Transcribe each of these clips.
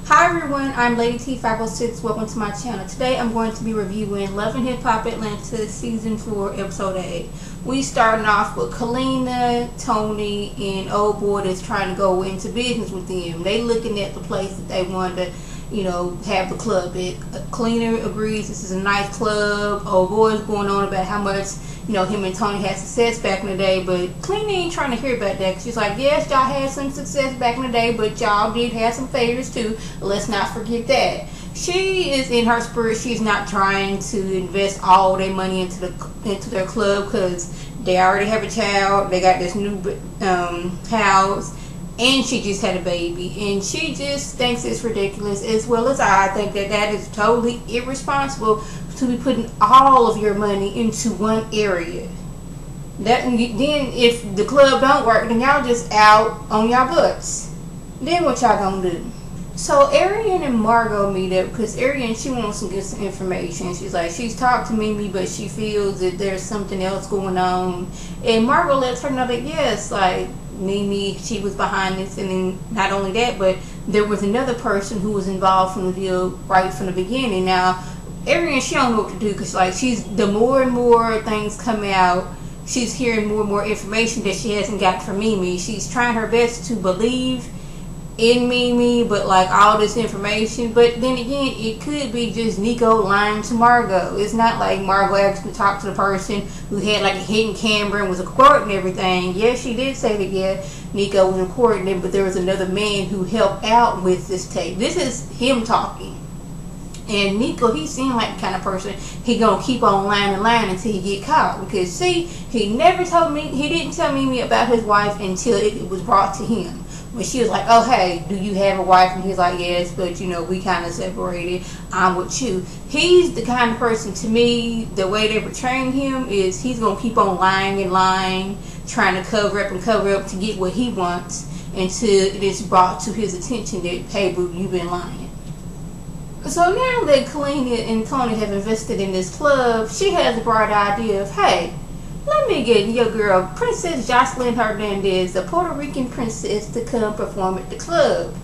Hi everyone, I'm Lady T506. Welcome to my channel. Today I'm going to be reviewing Love and Hip Hop Atlanta Season 4, Episode 8. We starting off with Kalina, Tony, and old boy that's trying to go into business with them. They looking at the place that they wanted to, have the club at. Kalina agrees this is a nice club. Old boy's going on about how much, him and Tony had success back in the day, but Kalina ain't trying to hear about that. Cause she's like, yes, y'all had some success back in the day, but y'all did have some failures too. Let's not forget that. She is in her spirit. She's not trying to invest all their money into their club because they already have a child. They got this new house, and she just had a baby, and she just thinks it's ridiculous. As well as I think that is totally irresponsible to be putting all of your money into one area. Then if the club don't work, then y'all just out on y'all butts. Then what y'all gonna do? So Arian and Margot meet up because Arian, she wants to get some information. She's like, she's talked to Mimi, but she feels that there's something else going on. And Margot lets her know that yes, like Mimi, she was behind this, and then not only that, but there was another person who was involved from the deal right from the beginning. Now, Arian, she don't know what to do because like the more and more things come out, she's hearing more and more information that she hasn't got from Mimi. She's trying her best to believe in Mimi, but like all this information, but then again, it could be just Nico lying to Margot. It's not like Margot actually talked to the person who had like a hidden camera and was recording everything. Yes, she did say that, yeah, Nico was recording it, but there was another man who helped out with this tape. This is him talking. And Nico, he seemed like the kind of person he gonna keep on lying and lying until he get caught. Because see, he didn't tell Mimi about his wife until it was brought to him. When she was like, oh hey, do you have a wife? And he's like, yes, but we kind of separated. I'm with you. He's the kind of person, to me, the way they were training him is he's gonna keep on lying and lying, trying to cover up to get what he wants until it is brought to his attention that, hey boo, you've been lying. So now that Kalina and Tony have invested in this club, she has a bright idea of, hey, let me get your girl, Princess Jocelyn Hernandez, a Puerto Rican princess, to come perform at the club.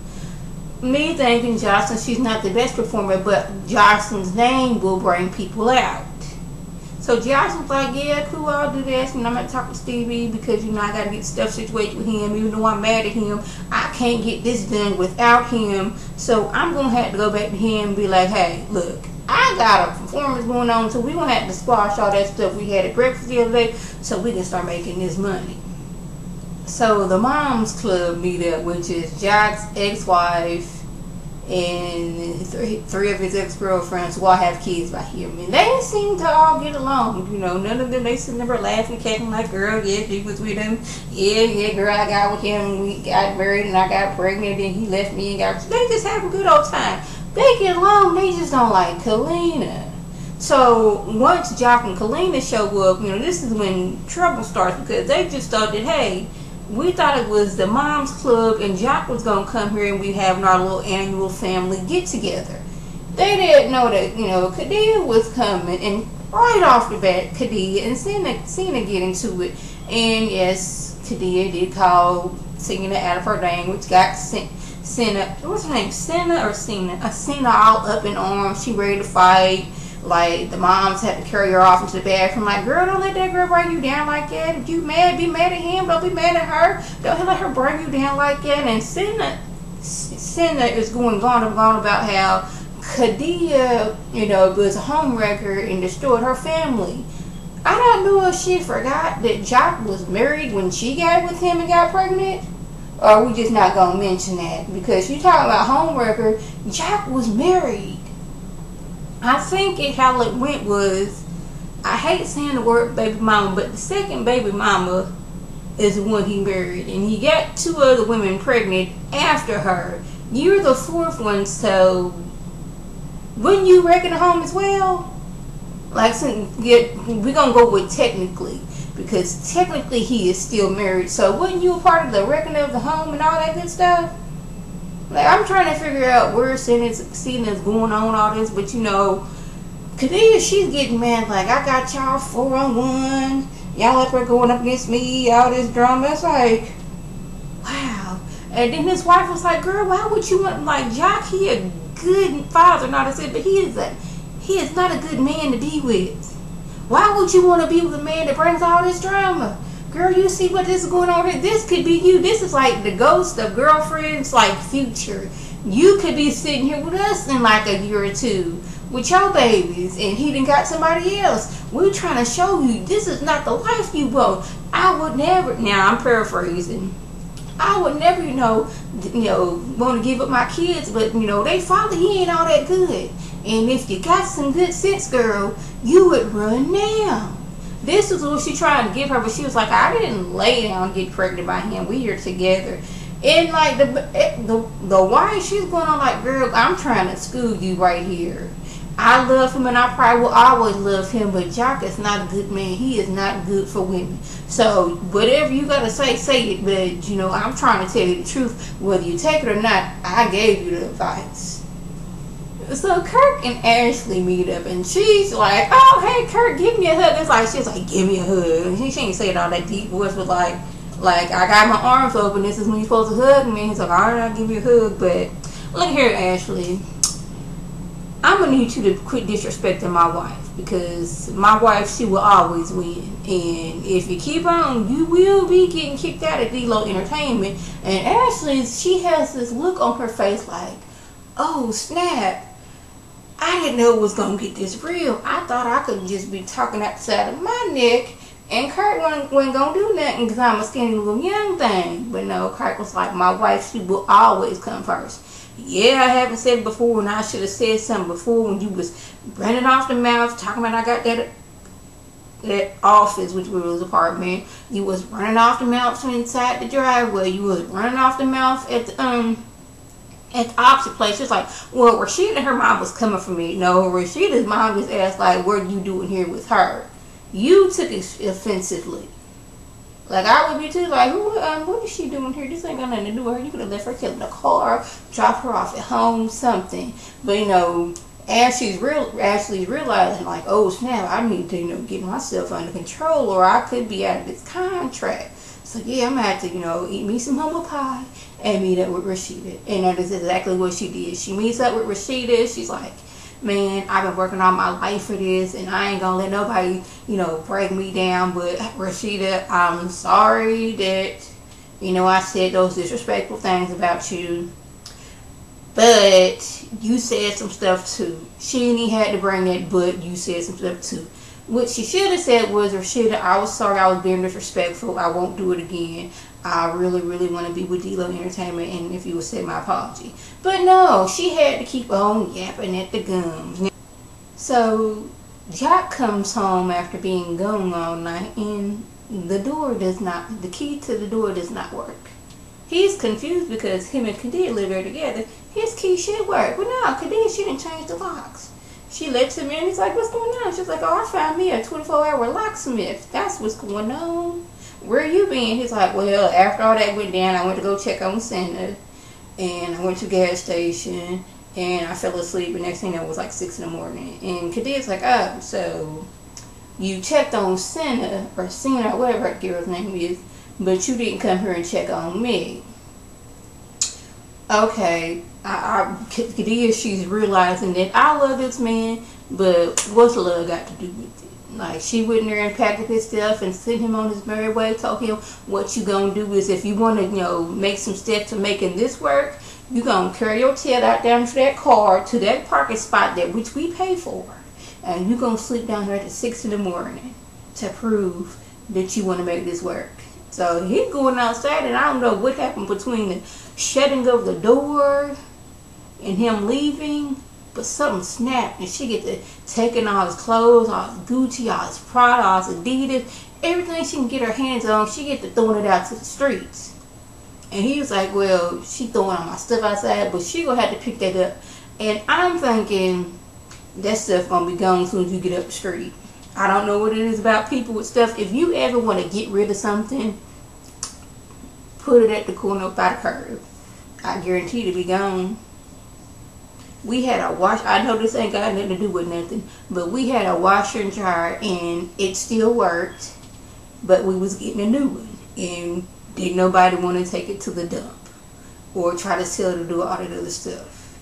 Me thinking Jocelyn, she's not the best performer, but Jocelyn's name will bring people out. So Jocelyn's like, yeah, cool, I'll do this, and I'm going to talk to Stevie because, I got to get stuff situated with him. Even though I'm mad at him, I can't get this done without him. So I'm going to have to go back to him and be like, hey, look, I got a performance going on, so we're going to have to squash all that stuff we had at breakfast the other day so we can start making this money. So the Moms Club meet up, which is Jack's ex-wife and three of his ex-girlfriends who all have kids by him, and they seem to all get along. None of them, they sitting there laughing, cackling like, girl, yeah, she was with him, yeah, girl, I got with him, we got married and I got pregnant and he left me and they just have a good old time. They get along, they just don't like Kalina. So once Jock and Kalina show up, this is when trouble starts because they just thought that, hey, we thought it was the Moms Club and Jock was going to come here and we having our little annual family get together. They didn't know that, Kadia was coming, and right off the bat, Kadia and Cena get into it. And yes, Kadia did call Cena out of her name, which got Cena, what's her name, Cena or Cena? Cena all up in arms. She ready to fight. Like, the moms had to carry her off into the bathroom. Like, girl, don't let that girl bring you down like that. If you mad, be mad at him. Don't be mad at her. Don't let her bring you down like that. And Cena is going on about how Kadia, was a homewrecker and destroyed her family. I don't know if she forgot that Jock was married when she got with him and got pregnant. Or are we just not going to mention that? Because you talking about homewrecker, Jock was married. I think how it went was, I hate saying the word baby mama, but the second baby mama is the one he married. And he got two other women pregnant after her. You're the fourth one, so wouldn't you reckon a home as well? Like, we're going to go with technically, because technically he is still married. So wasn't you a part of the reckoning of the home and all that good stuff? Like, I'm trying to figure out where Cena's going on all this, but Kadia, she's getting mad like, I got y'all 4-on-1, y'all up there going up against me, all this drama. It's like, wow. And then his wife was like, girl, why would you want, like, Jock, he a good father, not I said, but he is not a good man to be with. Why would you want to be with a man that brings all this drama? Girl, you see what this is going on here? This could be you. This is like the ghost of girlfriends, like future. You could be sitting here with us in like a year or two with your babies, and he done got somebody else. We're trying to show you this is not the life you want. I would never, now I'm paraphrasing, I would never, want to give up my kids, but, they father, he ain't all that good. And if you got some good sense, girl, you would run now. This is what she trying to give her, but she was like, I didn't lay down and get pregnant by him. We are together. And like the wife, she's going on like, girl, I'm trying to school you right here. I love him and I probably will always love him, but Jock is not a good man. He is not good for women. So whatever you gotta say it. But I'm trying to tell you the truth. Whether you take it or not, I gave you the advice. So Kirk and Ashley meet up, and she's like, oh, hey, Kirk, give me a hug. It's like, she's like, give me a hug. And she ain't say it all that deep voice, but like, I got my arms open. This is when you're supposed to hug me. He's like, all right, I'll give you a hug. But look here, Ashley. I'm going to need you to quit disrespecting my wife, because my wife, she will always win. And if you keep on, you will be getting kicked out of D-Lo Entertainment. And Ashley, she has this look on her face like, oh, snap. I didn't know it was going to get this real. I thought I could just be talking outside of my neck, and Kurt wasn't going to do nothing because I'm a skinny little young thing. But no, Kurt was like, my wife, she will always come first. Yeah, I haven't said it before, and I should have said something before when you was running off the mouth, talking about I got that office, which was his apartment. You was running off the mouth from inside the driveway. You was running off the mouth at the opposite place. It's like, well, Rashida and her mom was coming for me. No, Rashida's mom just asked, like, what are you doing here with her? You took it offensively. Like, I would be too, like, what is she doing here? This ain't got nothing to do with her. You could have left her killed in the car, dropped her off at home, something. But, Ashley's realizing, like, oh, snap, I need to, get myself under control, or I could be out of this contract. So, yeah, I'm going to have to, eat me some humble pie and meet up with Rashida. And that is exactly what she did. She meets up with Rashida. She's like, man, I've been working all my life for this, and I ain't gonna let nobody, break me down. But Rashida, I'm sorry that, I said those disrespectful things about you. But you said some stuff too. She ain't even had to bring that, but you said some stuff too. What she should have said was, Rashida, I was sorry, I was being disrespectful. I won't do it again. I really, really want to be with D-Lo Entertainment, and if you would say my apology. But no, she had to keep on yapping at the gums. So, Jock comes home after being gone all night, and the key to the door does not work. He's confused because him and Khadijah live there together. His key should work. But no, Khadijah, she didn't change the locks. She lets him in. He's like, what's going on? She's like, oh, I found me a 24-hour locksmith. That's what's going on. Where you been? He's like, well, after all that went down, I went to go check on Santa, and I went to the gas station, and I fell asleep, and next thing it was like 6 in the morning. And Khadijah's like, oh, so you checked on Santa, or Santa, whatever that girl's name is, but you didn't come here and check on me. Okay, Khadijah, she's realizing that I love this man, but what's love got to do with it? Like, she went in there and packed up his stuff and sent him on his merry way, told him what you gonna do is, if you want to, make some steps to making this work, you gonna carry your tail out down to that car, to that parking spot that which we pay for, and you gonna sleep down there at 6 in the morning to prove that you want to make this work. So he's going outside, and I don't know what happened between the shutting of the door and him leaving, but something snapped, and she get to taking all his clothes, all his Gucci, all his Prada, all his Adidas, everything she can get her hands on, she get to throwing it out to the streets. And he was like, well, she throwing all my stuff outside, but she gonna have to pick that up. And I'm thinking that stuff gonna be gone as soon as you get up the street. I don't know what it is about people with stuff. If you ever want to get rid of something, put it at the corner by the curb. I guarantee it'll be gone. We had a wash. I know this ain't got nothing to do with nothing, but we had a washer and dryer, and it still worked, but we was getting a new one, and didn't nobody want to take it to the dump. or try to tell her to do all that other stuff.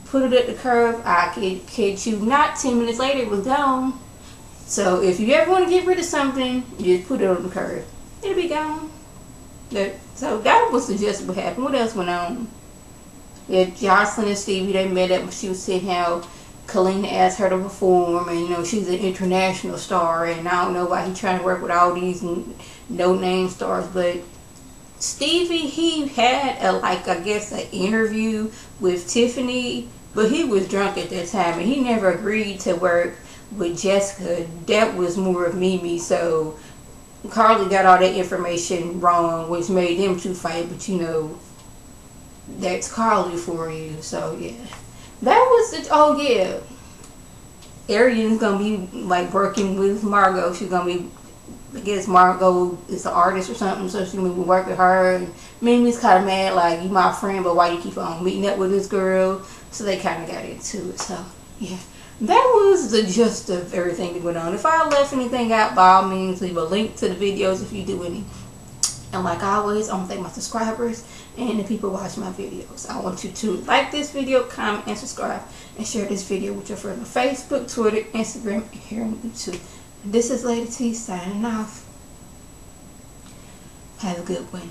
Put it at the curb. I kid you not, 10 minutes later it was gone. So if you ever want to get rid of something, just put it on the curb. It'll be gone. So that was just what happened. What else went on? Yeah, Jocelyn and Stevie, they met up. She was saying how Kalina asked her to perform, and you know she's an international star, and I don't know why he's trying to work with all these no-name stars. But Stevie, he had I guess an interview with Tiffany, but he was drunk at that time, and he never agreed to work with Jessica. That was more of Mimi. So Carly got all that information wrong, which made them two fight. But you know, that's Carly for you. So yeah, that was it. Oh yeah, Arian's gonna be like working with Margot. She's gonna be, I guess Margot is an artist or something, so she's gonna be working with her. And Mimi's kind of mad, like, you my friend, but why you keep on meeting up with this girl? So they kind of got into it. So yeah, that was the gist of everything that went on. If I left anything out, by all means, leave a link to the videos if you do any. And like always, I want to thank my subscribers and the people watching my videos. I want you to like this video, comment, and subscribe, and share this video with your friends on Facebook, Twitter, Instagram, and here on YouTube. This is Lady T signing off. Have a good one.